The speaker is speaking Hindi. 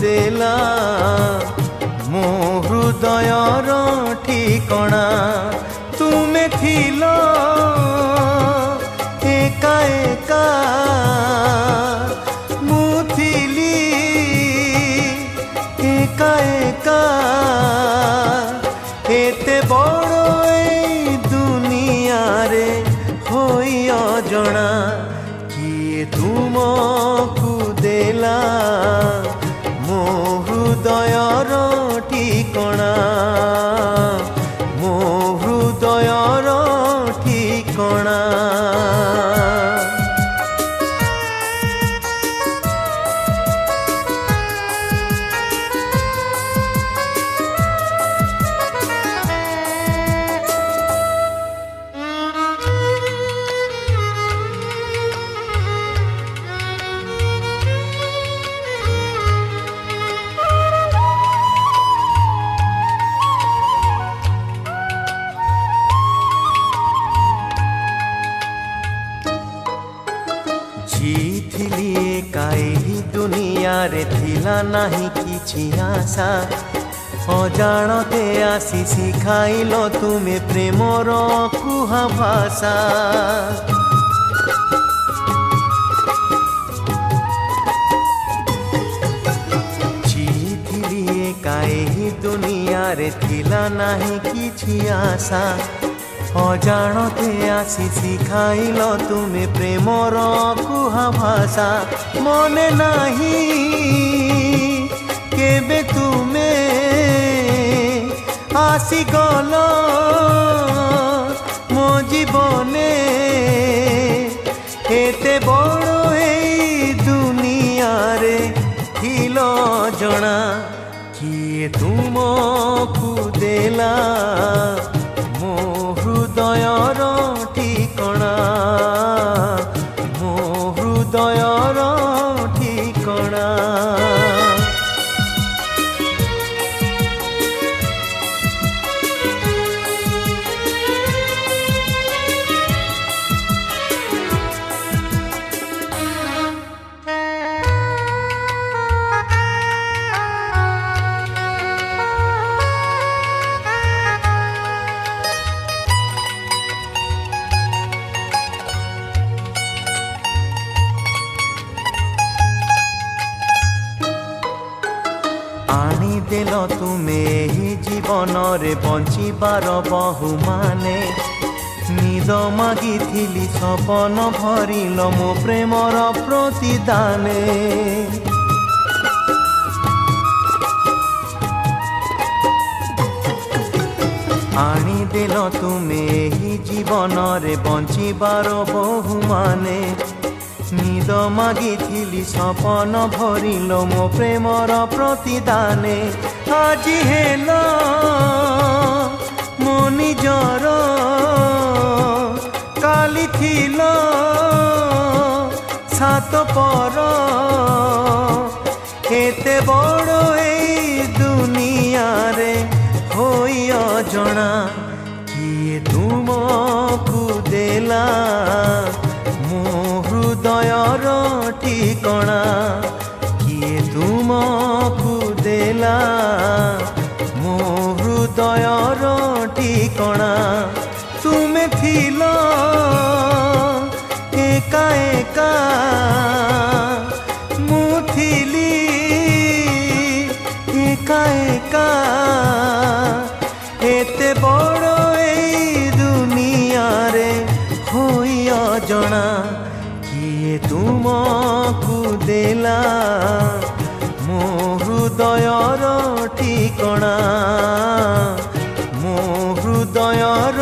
देला मो हृदयर ठिकणा तुमे थिलो एका एका मु थिली एका एका एते बड़ ए दुनिया रे होई अजणा किए तुमको देला मो हृदयर ठिकणा मो हृदयर ठिकणा। जीथिली एकाही दुनिया रे थिला नाही किछि आशा अजाणते आसी शिखाइलो तुमे प्रेमर कुहा भाषा। जीथिली एकाही दुनिया रे थिला नाही किछि आशा अजाणते आसी शिखाइल तुमे प्रेमर कुहा भाषा मने नाही केबे तुमे आसी गल मो जीवने एते बड़ ए दुनिया रे थिलो जना किए तुमको देला मो हृदयर ठिकणा मो हृदयर ठिकणा। आनी देल तुमे ही जीवन रे बंचिबार बहु माने निद मागिथिली सपन भरिल मो प्रेमर प्रतिदाने। आनी देल तुमे ही जीवन रे बंचिबार बहु माने निद मागिथिली सपन भरिल मो प्रेमर प्रतिदाने। आजि हेल मो निजर काली थिल सात पर एते बड़ ए दुनिया रे होई अजणा किए तुमको देला मो हृदयर ठिकणा किए तुमको देला मो हृदयर ठिकणा तुमे थिलो एका एका मु थिली एका एका एते बड़ ए दुनिया रे होई अजणा किए तुमको देला मो हृदयर ठिकणा मो हृदयर